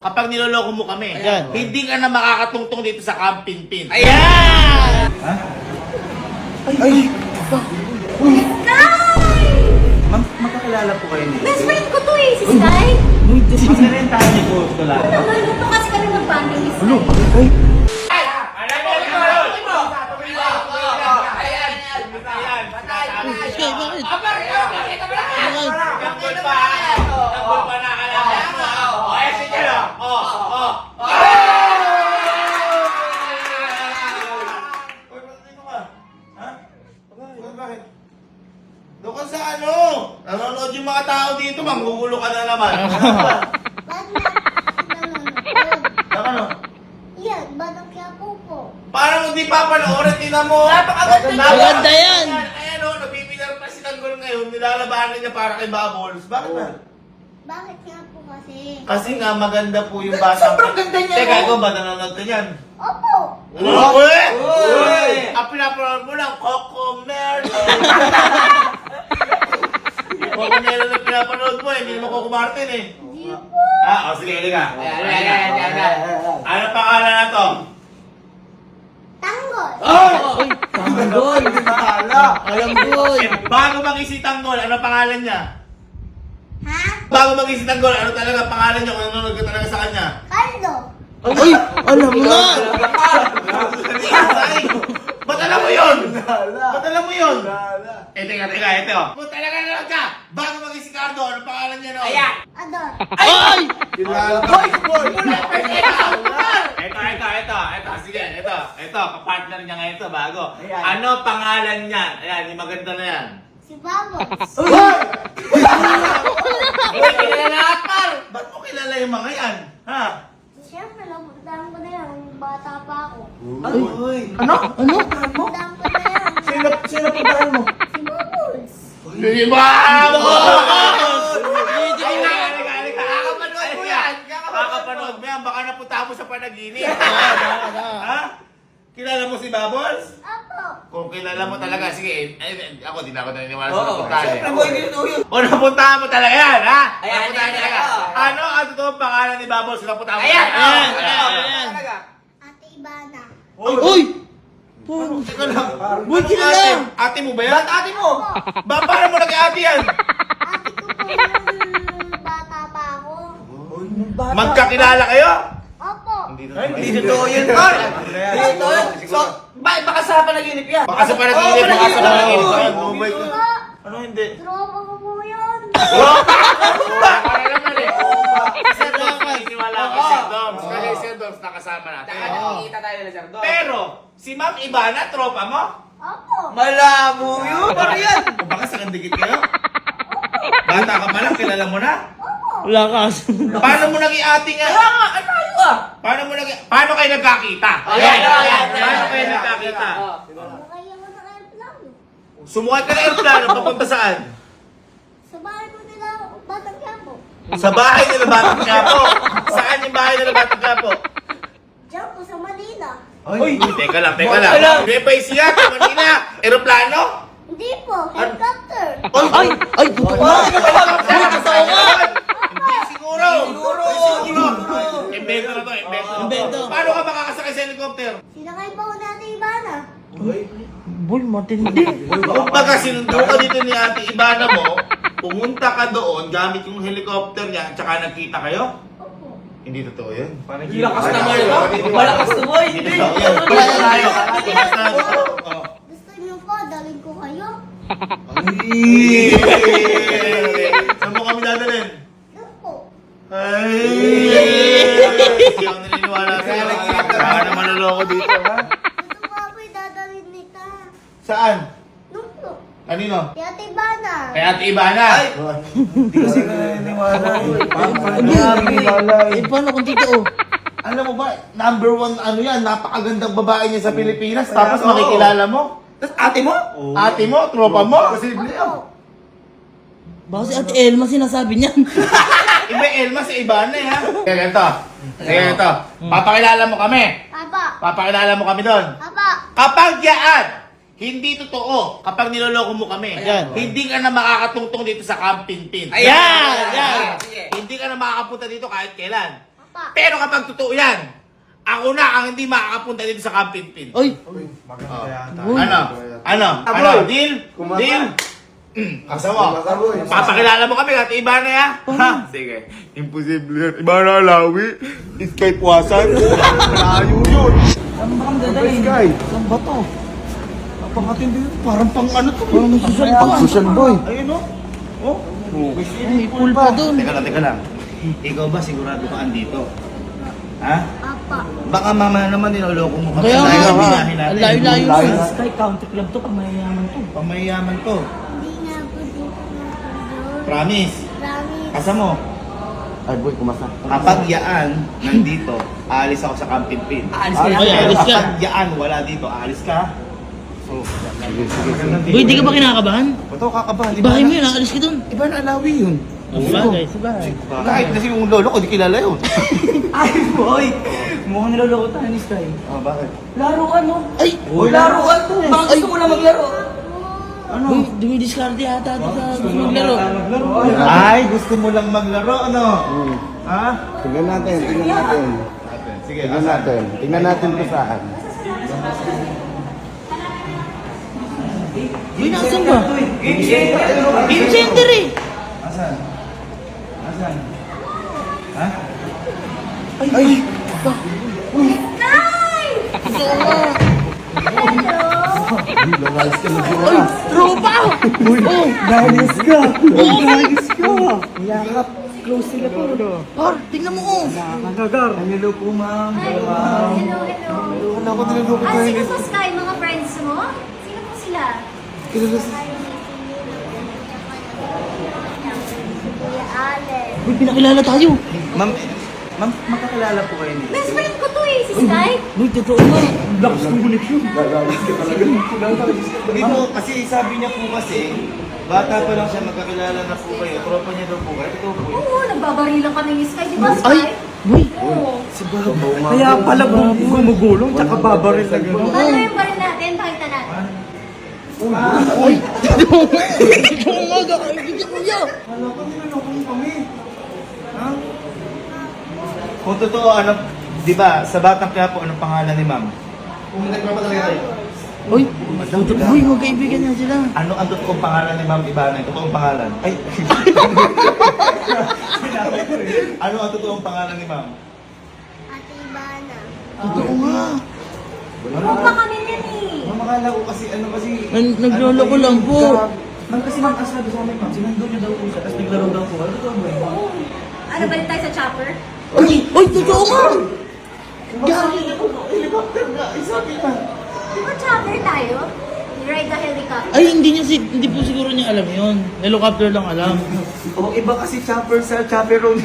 Kapag niloloko mo kami, Ayan. hindi ka na makakatungtong dito sa Camping Pin. Ayan! Ay! Sky! Ma'am, magkakilala po kayo nito. Best friend ko to eh, si Sky. Masinentahan niyo po ito lang. Ano naman, ito kasi kami mag-banding ni Sky. Ay! Bakit? Doon ka sa ano? Nanonood yung mga tao dito, manggugulo ka na naman. Ba't nanonood? Saka ano? Yan, Batang Quiapo po. Parang hindi papanoorin, tinan mo. Napakaganda Maganda yan. Ayan o, nabibilar pa si Tanggol ngayon, nilalabanan niya para kay Bubbles. Bakit na? Bakit nga po kasi? Kasi nga maganda po yung bata. Sobrang ganda niya, Teka, no? ikaw ba nanonood ka niyan? Opo. Uy! Uy! Ang pinapanood mo lang, Coco Mary. Coco Mary na pinapanood mo, hindi naman Coco Martin eh. Hindi po. O sige, halika. Ano pangalan na to? Tanggol. Uy, tanggol. Alam ko. Bago mag-isip Tanggol, ano pangalan niya? Ha? Bago mag-isip Tanggol, ano talaga pangalan niya kung nanonood ka talaga sa kanya? Carlo. Uy, alam mo na. Ay, ba't alam mo yun? Ba't alam mo yun? Teka, ito. Kung talaga nanonood ka, bago mag-isip Cardo, ano pangalan niya noon? Ador. Ay! Ito. Sige, ito. Kapartner niya nga ito, bago. Ano pangalan niya? Ayan, yung maganda na yan. Si Bubbles. Ba't mo kilala yung mga yan? Ha? Siyempre, napuntahan ko na yan. Yung bata pa ako. Ay! Ano? Napuntahan ko na yan. Sino puntahan mo? Si Bubbles. Di ba? Hindi, Kakapanood mo yan. Kakapanood mo yan. Baka napunta mo sa panaginip. Ha? Kilala mo si Bubbles? Opo. Kung kilala mo talaga, sige. Ako, di na ako naniniwala sa Oo, napuntahan. siyempre mo yung yun. O napuntahan mo talaga yan, ha? Ayan, Napuntahan ayan, talaga. ayan. Ano ang totoong pangalan ni Bubbles? Napuntahan mo Ayan! talaga. Ayan. Ate Ivana. Uy! Teka lang. Uy, kilala. Ate mo ba yan? Ate mo! Paano mo naging ate yan? Ate ko po yung bata pa ako. Magkakilala kayo? Opo. Hindi totoo yun, Carl! Hindi totoo yun. So, baka sa panaginip yan. Baka sa panaginip, baka sa panaginip. Oo. Ayan, bumabay ka. Po. Ano hindi? Tropa ko po yun. Sir Doms, naniniwala ako si Sir Doms. Kasi si Sir Doms nakasama natin. Nakikita tayo na Sir Dom. Pero, si Ma'am Ivana, tropa mo? Opo. Malamo yun! Ano yan? O baka sa kandikit kayo? Bata ka pa lang, kilala mo na? Wala ka. Paano mo naging ate nga? Kaya nga, ano tayo ah? Paano kayo nagkakita? Paano kayo nagkakita? Sumakay ako ng aeroplano. Sumukat ka na aeroplano, papunta saan? Sa bahay ko nila, Batang Quiapo. Sa bahay nila Batang Quiapo. Saan yung bahay nila Batang Quiapo? Diyan po sa Manila. Uy, teka lang. May siya, Manila. Aeroplano? Hindi po, helicopter. Ay, totoo nga. Hindi, siguro. Invento na to, Invento. Paano ka makakasakay sa helicopter? Sinakay pa ko natin Ivana. Boy, matindi. Kung baga sinundo ka dito ni Ate Ivana mo, pumunta ka doon gamit yung helicopter niya at saka nagkita kayo? Opo. Hindi totoo yun. Lakas naman ito. Malakas to boy. Hindi totoo yun. Basta tayo. Gusto niyo po, dalhin ko kayo? Saan mo kami dadalhin? Doon po. Ay! Hindi ako naniniwala sa'yo. Baka naman naloko dito, ha? Gusto ko po dadalhin nita. Saan? Doon po. Kanino? Kaya Ate Ivana. Kay Ate Ivana. Hindi kasi naniniwala. Eh, paano kung totoo? Alam mo ba, number one ano yan, napakagandang babae niya sa Pilipinas, tapos makikilala mo? Tapos ate mo? Ate mo, tropa mo? Opo. Baka si Ate Elma sinasabi niyan. Iba Elma sa Ivana eh, ha? Sige, ito. Papakilala mo kami. Aba. Papakilala mo kami doon. Aba. Kapag yan, hindi totoo. Kapag niloloko mo kami, Ayan. hindi ka na makakatungtong dito sa Camping Pin. Ayan! Hindi ka na makakapunta dito kahit kailan. Apa. Pero kapag totoo yan, ako na ang hindi makakapunta dito sa Camp Pinpin. Oy, Ano? Deal? Deal? Asa mo? Papakilala mo kami at iba na yan? Ha? Sige. Imposible yan. Iba na alawi. Skype wasan. Malayo yun. saan ba kang dadalhin? Sky. Saan ba to? Napakatindi yun. Parang pang ano to. Parang nasusunod to. Susan boy. Ayun o. Oh. May pool pa dun. Teka lang. Ikaw ba sigurado ka andito? Ha? Apa. Baka mama naman dinuloko mo kami. Kaya Dahil nga, ang binahin natin. ang layo-layo Layo. na. Sky Country Club to, pag mayayaman to. Pamayaman to. Hindi nga po dito natin. Promise. Promise. Asa mo? Ay boy, kumasa. Kapag yaan nandito, aalis ako sa Camp Pinpin. Aalis ka na. Pero Alis ka. kapag yaan wala dito, aalis ka. Oh, Sige. Boy, di ka ba kinakabahan? Ba't ako kakabahan? Bahay mo yun, aalis ka dun. Iba na alawi yun. Sabagay, sabagay. Kahit na yung lolo ko, di kilala yun. Ay, boy! Mukhang niloloko tayo ni Sky. Oh, bakit? Laruan mo. Ay! Uy. Laruan to eh. Baka gusto mo na maglaro. Ano? Boy, dumidiskarte yata ito sa gusto maglaro. Ay, gusto mo lang maglaro, ano? Ha? Tingnan natin. Sige, Tingnan natin kung saan. Boy, nasan ba? Game center eh. Asan? Ha? Ay! Lalayas ka na siguro. Ay, tropa! Uy, oh! Lalayas ka! Lalayas ka! Yakap. Close sila po. Par, tingnan mo oh! Nakakagar. Hello po ma'am. Hello, hello. Wala ko niluloko Ah, tayo. sino po Sky, mga friends mo? Sino po sila? Kilala si... Kuya Alex. Boy, pinakilala tayo. Ma'am, makakilala po kayo nito. Best friend ko to eh, si Sky. Boy, totoo nga. Lakas ng connection. Lalayas ka talaga. Hindi po, kasi sabi niya po kasi, bata pa lang siya, magkakilala na po kayo. Tropa niya daw po kayo. Ito po. Oo, nagbabarilan kami ni Sky. Di ba, Sky? Ay! Boy! Oo. Si Babo. Kaya pala gumugulong, tsaka babaril na gano'n. Ano yung baril natin? Pakita natin. Ay! Totoo nga! Totoo nga! Kakaibigan mo yan! Kala ko niloloko mo kami. Ha? Kung totoo, ano, di ba, sa Batang Quiapo, anong pangalan ni ma'am? Kung nagpapatalaga tayo. Uy! Boy, magkaibigan niya sila. Ano ang totoong pangalan ni Ma'am Ibanay? Totoong pangalan? Ay! Ano ang totoong pangalan ni Ma'am? Ate Ivana. Totoo nga. Tropa kami yan eh. Ma'am, akala ko kasi, Nagloloko lang po. Ma'am, kasi ma'am, ang sabi sa amin, ma'am, sinando niyo daw po siya, tapos naglaro daw po. Ano totoo ba yun? Oo. Ano, balik tayo sa chopper? Uy! Uy! Totoo nga! Helicopter nga, isabi na. Di ba chopper tayo? Ride the helicopter. Ay, hindi po siguro niya alam yun. Helicopter lang alam. O, iba kasi chopper sa chaperone.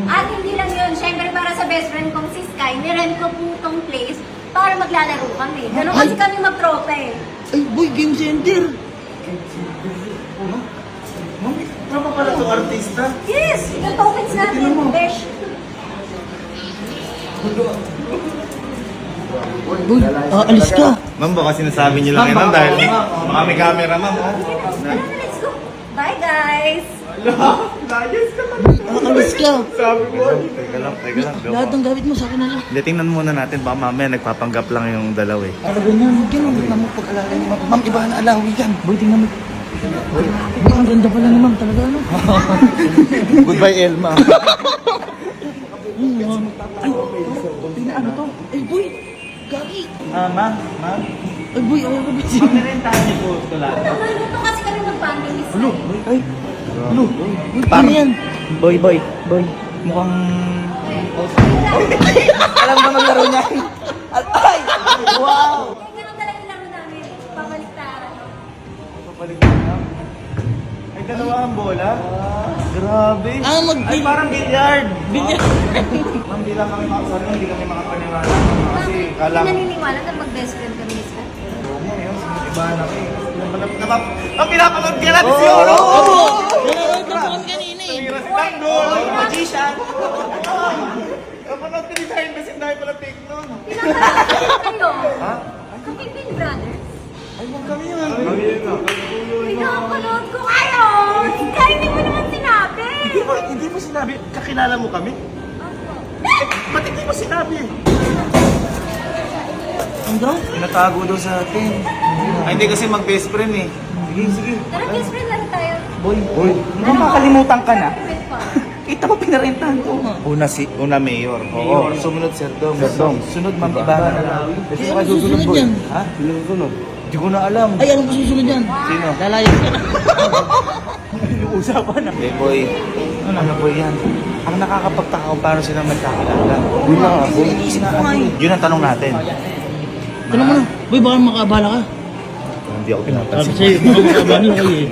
At hindi lang yun, syempre para sa best friend kong si Sky, nirent ko po itong place para maglalaro kami. Ganun kasi Ay. kami magtropa eh. Ay, boy! Game center! Ma'am, tropa pala itong artista. Yes! Yung tokens natin, besh. Boy, alis ka! Ma'am, baka sinasabi niyo lang yan dahil baka may camera, ma'am. Let's go. Bye guys! Layas ka lang. Alis ka! Sabi mo. Teka lang. Lahat ng gamit mo sa akin na lang. Hindi, tingnan muna natin. Baka mamaya nagpapanggap lang yung dalaw eh. Ano ganyan? Ganyan, tingnan mo pag-alala ni ma'am. Ma'am, iba na alawi yan. Boy, tingnan mo. Boy, ang ganda pala ni ma'am talaga, ano? Goodbye, Elma. Ay, ano to? Ay, boy! Gagi! Ma'am. Ay, boy, ayaw ko busy. Pagkarentahan niyo po ito lahat. Nandito kasi kami mag-banding ni Sky. Ay, ano? Boy, paano yan? Boy. Mukhang... Alam ba maglaro niya? Ay! Wow! Ay, ganun talaga yung laro namin. Pabaliktaran. Ay, dalawa ang bola? Grabe. Ah, Ay, parang billiard. Bilya. Ma'am, di lang kami makasari, hindi kami makapaniwala. Kasi Hindi kala ko, naniniwala na mag-best friend kami ni Sky. iba na kayo. Ang pinapanood ka natin si Oro! Oo! Nanonood na po kami kanina eh. Tira si Tanggol! Magician! Kapanood ka ni Dahil kasi dahil pala take nun. Pinapanood kayo. Ha? Kami Pin Brothers. Ay, huwag kami yun. Pinapanood ko kayo. Sky, hindi mo naman sinabi. Hindi mo sinabi, kakilala mo kami? Opo. Ba't hindi mo sinabi? Ano daw? Pinatago daw sa atin. Ay, hindi kasi mag-best friend eh. Sige. Tara, best friend na rin tayo. Boy, mukhang makalimutan ka na. Wait pa. Kita mo pinarentahan ko. Una mayor. Oo. Sumunod, Sir Dong. Sunod, Ma'am Ibarra Alawi. Sino ka susunod, boy? yan? Ha? Sino susunod? Hindi ko na alam. Ay, anong susunod yan? Sino? Lalayan ka na. Yung usapan na. Hey boy, Ano boy yan? Ang nakakapagtaka kung paano sila magkakilala. Yun lang ako. Iniisip ko nga eh. yun ang tanong natin. Tanong mo na. Boy, baka makaabala ka. Hindi ako Sabi pinapansin. sa'yo, baka makaabala kayo eh.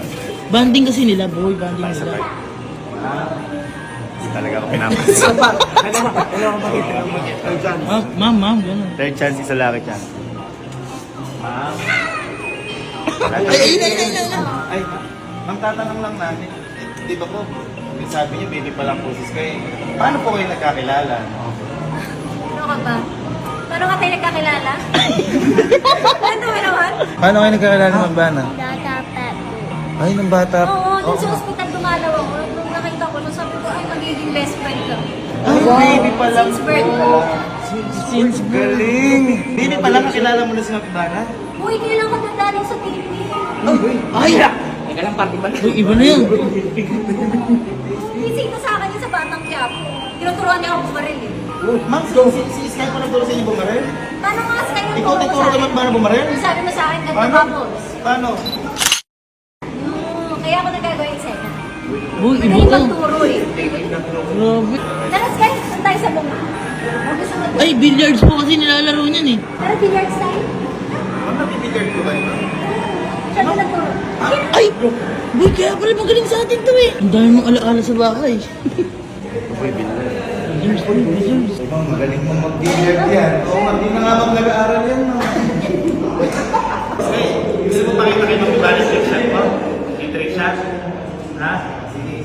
Banding kasi nila, boy. Banding nila. Hindi talaga ako pinapansin. Ma'am, gano'n. Third chance, isa lang chance. Ma'am. Ay, ma'am, tatanong lang namin. Eh, di ba po, sabi niyo, baby pa lang po sis kayo. Paano po kayo nagkakilala? Ano ka ba? Paano ka tayo nagkakilala? Ano mo naman? Paano kayo nagkakilala ng Magbana? Ay, ng bata. Oo, dun sa ospital dumalaw ako. Nung nakita ko, nung sabi ko, ay, magiging best friend ka. Ay, baby pa lang. Since birth ko. Since Galing. Baby pa lang nakilala mo na si Magbana? Uy, kailan ka nagdaling sa TV? Ay! Teka lang, party ba? Uy, iba na yan. Bisita sa akin yun sa Batang Quiapo. Tinuturuan niya ako bumaril eh. Ma'am, si Sky po nagturo sa inyo bumaril? Paano nga sa kanya Ikaw nagturo ka Magbana bumaril? Sabi mo sa akin, Paano? nagpa-bubbles. Paano? Kaya ako nagagawa yung sena. Boy, iba Magaling ka. magturo eh. Grabe. Tara, Sky, saan tayo sa bunga? Gusto mo? Ay, billiards po kasi nilalaro niyan eh. Tara, billiards tayo. Ma'am, nabibigyan ko kayo? Siya ba nagturo? Ay! Boy, kaya pala magaling sa atin to eh. Ang dami mong alaala sa bahay. Billiards. Magaling mo mag-billiard yan. Oo, hindi na nga mag-aaral yan. No? Sky, gusto mo pakita kayo ng iba ng trick shot mo? Yung trick shot? Ha? Sige.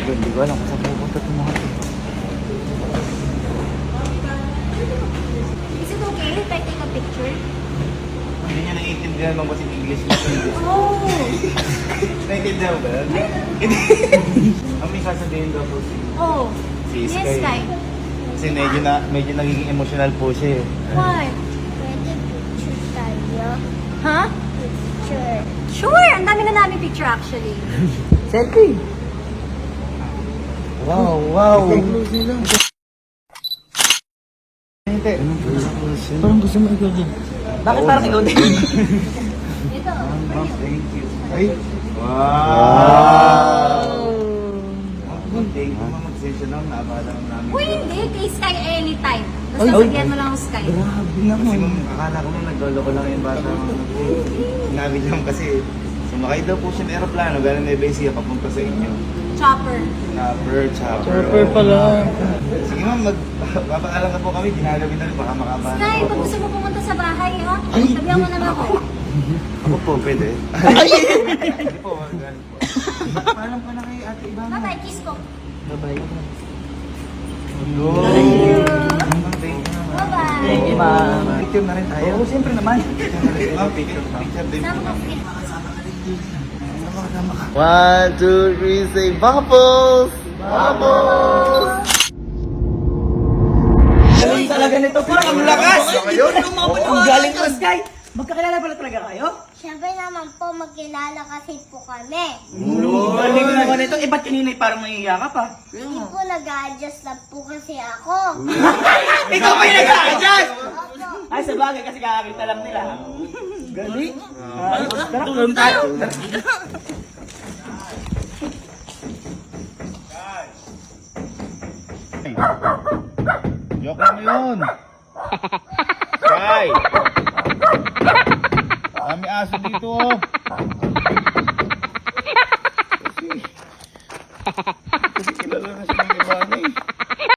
Hindi ko alam kung saan pupunta itong mga ito. Is it okay if I take a picture? Hindi niya naiintindihan mo kasi English na Oh! Naiintindihan mo ba yan? Hindi. Ang may sasabihin daw po Oh! si Yes, Sky. Sky. Kasi medyo nagiging emotional po siya eh. Why? Pwede picture tayo. Ha? Picture. Sure! Ang dami na namin picture actually. Selfie. Wow, wow. Parang gusto mo ikaw din. Bakit parang ikaw din? Ito. Thank you. Ay. Wow! Thank you, ma'am. Magsensya lang. Naabala lang namin. Uy, hindi. Kay Sky anytime. Basta sagyan mo lang ang Sky. Grabe Kasi naman. ma'am, akala ko nung nagloloko lang yung bata. Sinabi lang kasi sumakay daw po siya ng aeroplano. Galing na Besia papunta sa inyo. Chopper. Chopper. Chopper pala. Sige ma'am, magpapaalam na po kami. Ginagabi na rin. Baka makabala. Sky, pag gusto mo pumunta sa bahay, ha? Sabihan mo naman ako. Ako po, pwede. Hindi po, magaling po. Paalam ka na kay Ate Ibana. Bye-bye, kiss ko. Bye-bye. Hello. Thank you naman. Bye-bye. Thank you, ma'am. Picture na rin tayo. Oo, siyempre naman. Ma'am, picture din. Sama ka, sige. 1, 2, 3, say bubbles! Bubbles! Galing talaga nito. Parang ang lakas. Ang galing ko, Sky. Magkakilala pala talaga kayo? Siyempre naman po, magkilala kasi po kami. Galing naman ito. Eh, ba't kanina parang naiiyak ka pa? Hindi po nag-a-adjust lang po kasi ako. Ikaw pa yung nag-a-adjust! Opo. Ay, sa bagay kasi kakakita lang nila. Galing. Tulong tayo. Joke lang yun! Sky! Kami aso dito oh!